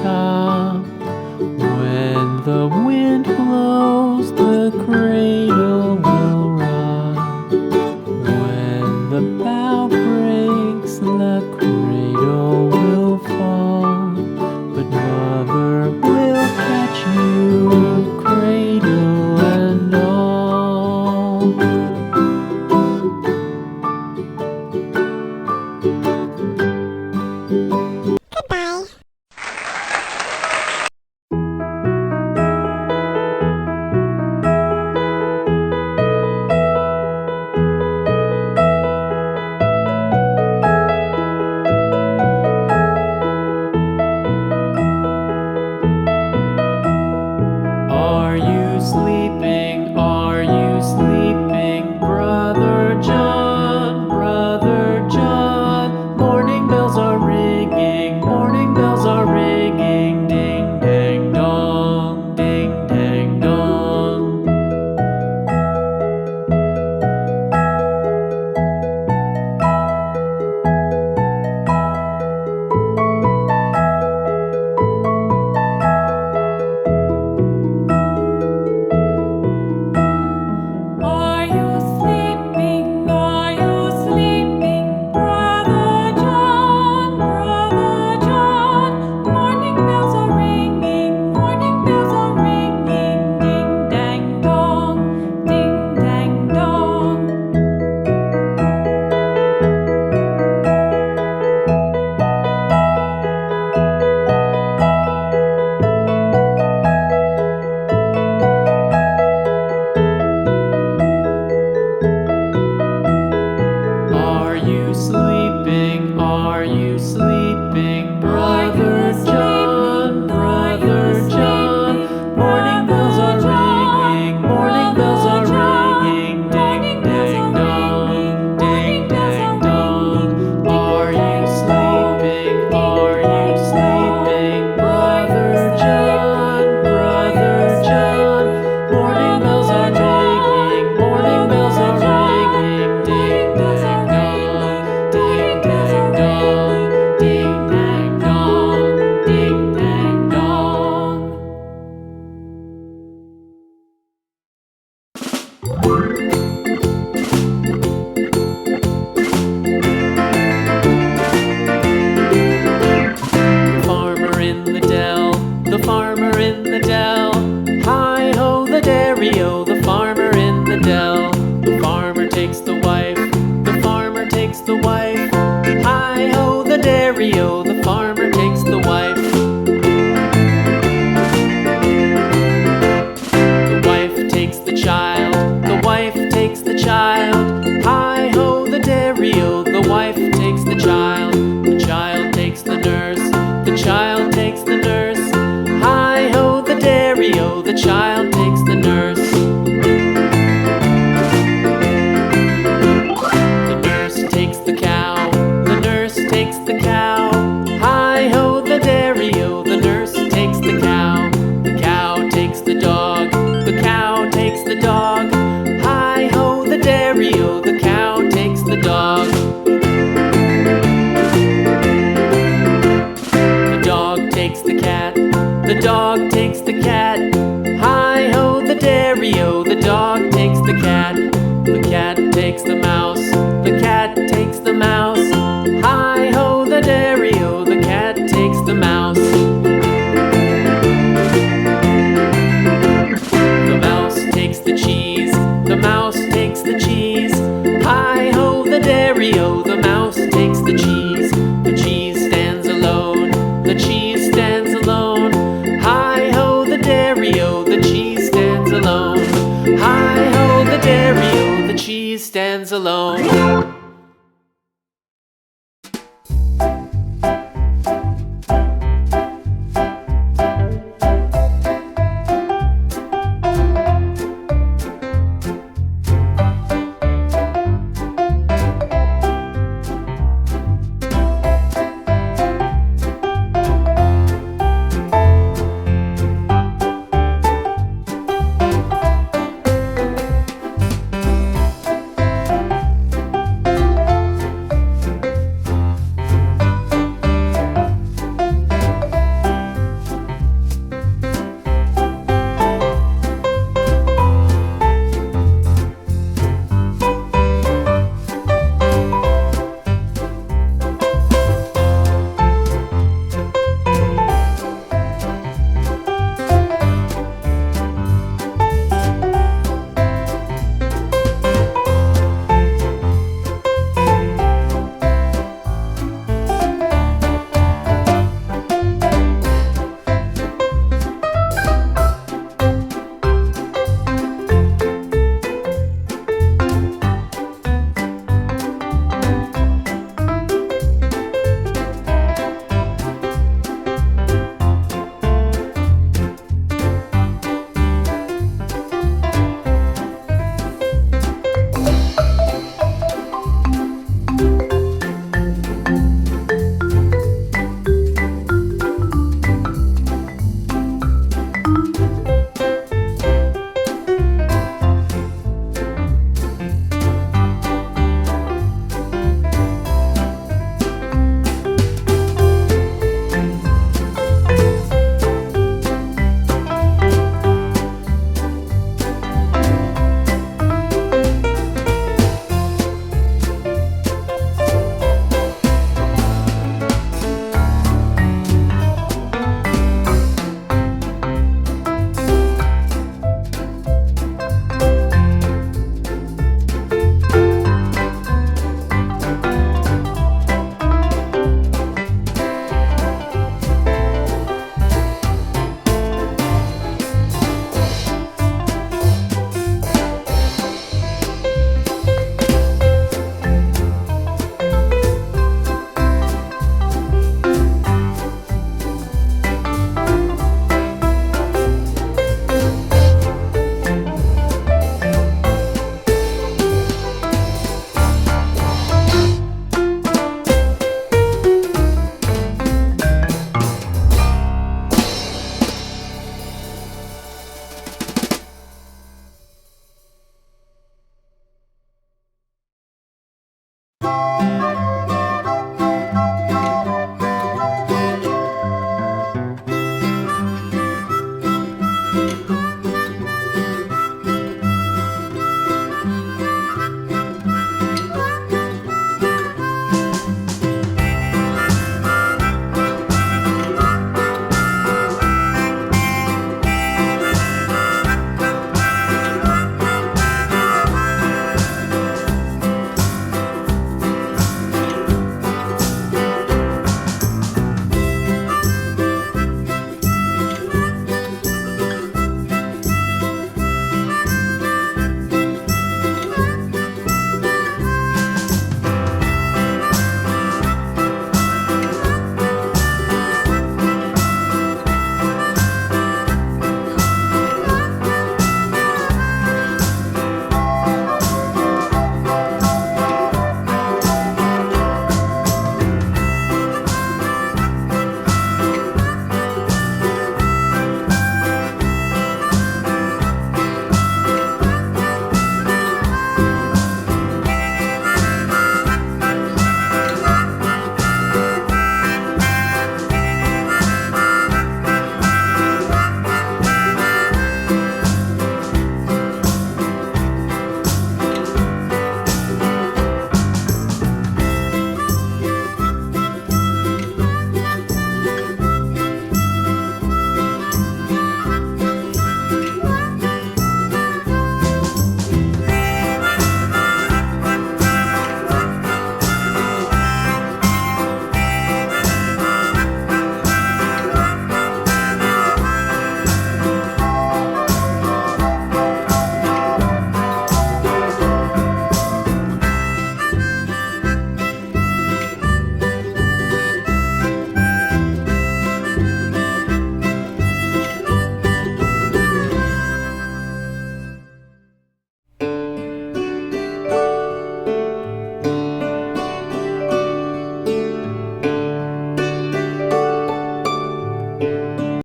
top. When the wind blows, the cradle will rock. When the bough breaks, the cradle will fall. But Mother will catch you, cradle and all. Goodbye. Are you sleeping? Are you sleeping? Brother John, Brother John. Morning bells are ringing, morning bells are ringing. Ding dang dong, ding dang dong. Are you sleeping? Are you sleeping? Brother John, Brother John. Morning bells are ringing, morning bells are ringing. Ding dang dong, ding dang dong. Are you sleeping? Are you sleeping? Brother John, Brother John. Morning bells are ringing, morning bells are ringing. Ding dang dong, ding dang dong. Are you sleeping? Are you sleeping? Brother John, Brother John. Morning bells are ringing, morning bells are ringing. Ding dang dong, ding dang dong, ding dang dong, ding dang dong. The farmer in the dell, the farmer in the dell. Hi-ho the dairy-o, the farmer in the dell. The farmer takes the wife, the farmer takes the wife. Hi-ho the dairy-o, the farmer takes the wife. The wife takes the child, the wife takes the child. Hi-ho the dairy-o, the wife takes the child. The child takes the nurse, the child takes the nurse. Hi-ho the dairy-o, the child